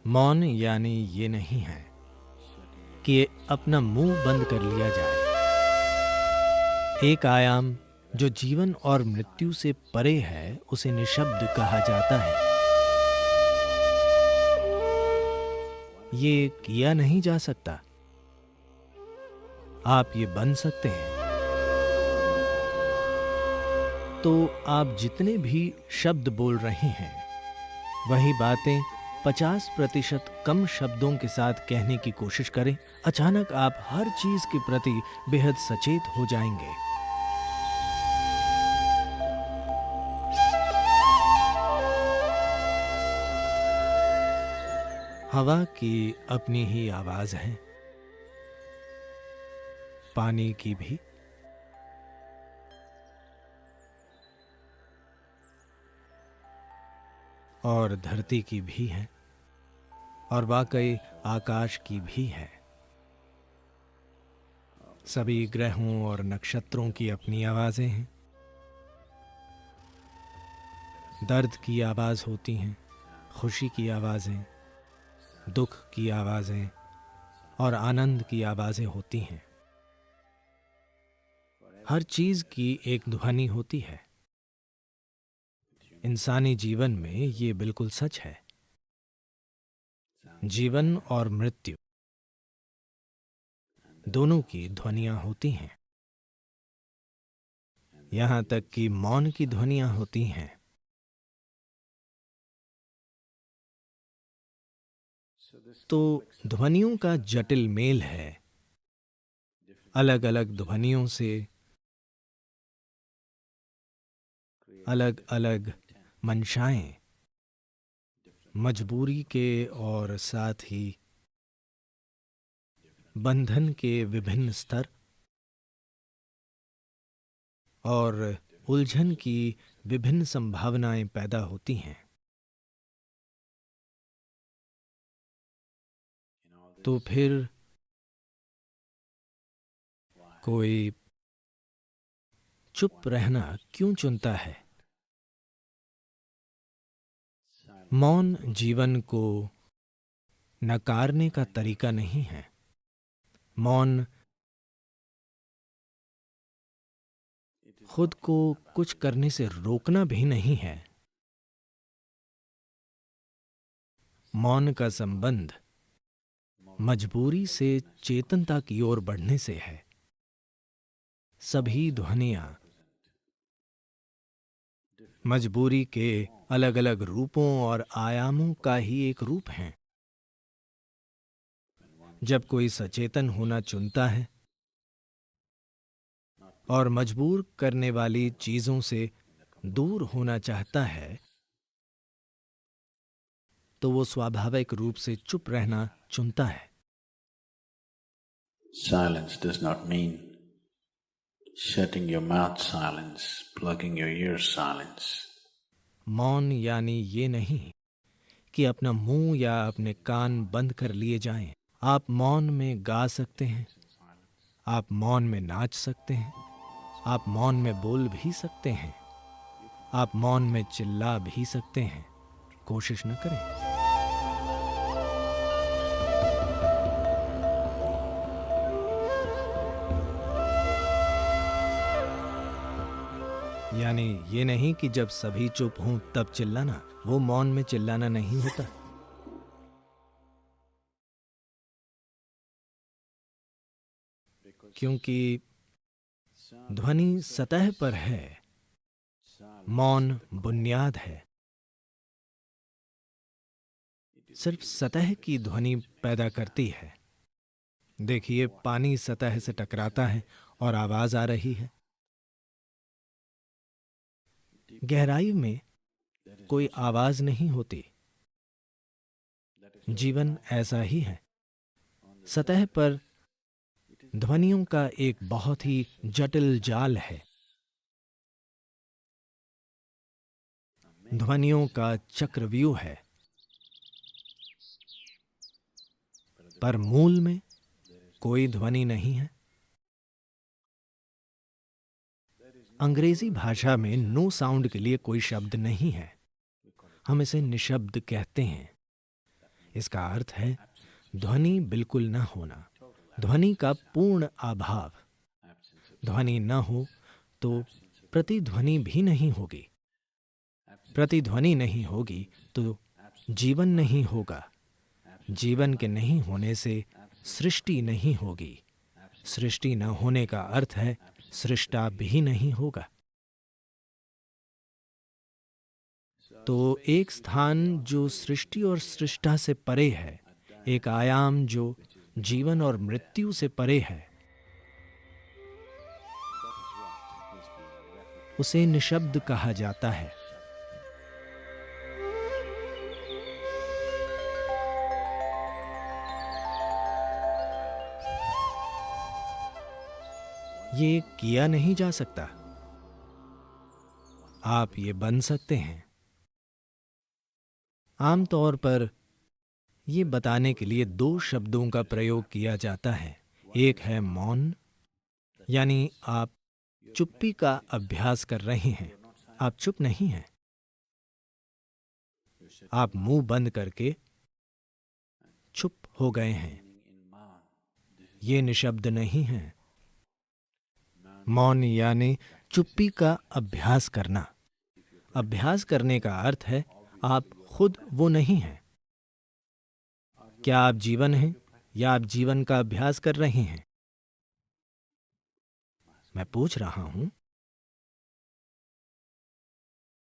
मौन यानी ये नहीं है कि अपना मुंह बंद कर लिया जाए। एक आयाम जो जीवन और मृत्यु से परे है उसे निशब्द कहा जाता है। ये किया नहीं जा सकता। आप ये बन सकते हैं। तो आप जितने भी शब्द बोल रहे हैं वही बातें 50% कम शब्दों के साथ कहने की कोशिश करें। अचानक आप हर चीज के प्रति बेहद सचेत हो जाएंगे। हवा की अपनी ही आवाज है, पानी की भी, और धरती की भी है, और वाकई आकाश की भी है। सभी ग्रहों और नक्षत्रों की अपनी आवाजें हैं। दर्द की आवाज होती हैं, खुशी की आवाजें, दुख की आवाजें और आनंद की आवाजें होती हैं। हर चीज की एक ध्वनि होती है। इंसानी जीवन में ये बिल्कुल सच है। जीवन और मृत्यु दोनों की ध्वनियां होती हैं। यहां तक कि मौन की ध्वनियां होती हैं। तो ध्वनियों का जटिल मेल है। अलग अलग ध्वनियों से अलग अलग मंशाएं, मजबूरी के और साथ ही बंधन के विभिन्न स्तर और उलझन की विभिन्न संभावनाएं पैदा होती हैं। तो फिर कोई चुप रहना क्यों चुनता है? मौन जीवन को नकारने का तरीका नहीं है। मौन खुद को कुछ करने से रोकना भी नहीं है। मौन का संबंध मजबूरी से चेतनता की ओर बढ़ने से है। सभी ध्वनियां मजबूरी के अलग अलग रूपों और आयामों का ही एक रूप हैं। जब कोई सचेतन होना चुनता है और मजबूर करने वाली चीजों से दूर होना चाहता है, तो वो स्वाभाविक रूप से चुप रहना चुनता है। Silence does not mean shutting your mouth silence, plugging your ears silence. मौन यानी ये नहीं कि अपना मुंह या अपने कान बंद कर लिए जाएं। आप मौन में गा सकते हैं, आप मौन में नाच सकते हैं, आप मौन में बोल भी सकते हैं, आप मौन में चिल्ला भी सकते हैं। कोशिश न करें। यानी ये नहीं कि जब सभी चुप हों तब चिल्लाना। वो मौन में चिल्लाना नहीं होता। क्योंकि ध्वनि सतह पर है, मौन बुनियाद है। सिर्फ सतह की ध्वनि पैदा करती है। देखिए, पानी सतह से टकराता है और आवाज आ रही है। गहराई में कोई आवाज नहीं होती। जीवन ऐसा ही है। सतह पर ध्वनियों का एक बहुत ही जटिल जाल है। ध्वनियों का चक्रव्यूह है। पर मूल में कोई ध्वनि नहीं है। अंग्रेजी भाषा में नो साउंड के लिए कोई शब्द नहीं है। हम इसे निशब्द कहते हैं। इसका अर्थ है ध्वनि बिल्कुल न होना, ध्वनि का पूर्ण अभाव। ध्वनि न हो तो प्रतिध्वनि भी नहीं होगी, प्रतिध्वनि नहीं होगी तो जीवन नहीं होगा, जीवन के नहीं होने से सृष्टि नहीं होगी, सृष्टि न होने का अर्थ है सृष्टा भी नहीं होगा। तो एक स्थान जो सृष्टि और सृष्टा से परे है, एक आयाम जो जीवन और मृत्यु से परे है, उसे निशब्द कहा जाता है। ये किया नहीं जा सकता, आप ये बन सकते हैं। आमतौर पर ये बताने के लिए दो शब्दों का प्रयोग किया जाता है। एक है मौन, यानी आप चुप्पी का अभ्यास कर रहे हैं, आप चुप नहीं हैं, आप मुंह बंद करके चुप हो गए हैं, ये निशब्द नहीं है। मौन यानी चुप्पी का अभ्यास करना। अभ्यास करने का अर्थ है आप खुद वो नहीं हैं। क्या आप जीवन हैं या आप जीवन का अभ्यास कर रहे हैं? मैं पूछ रहा हूं,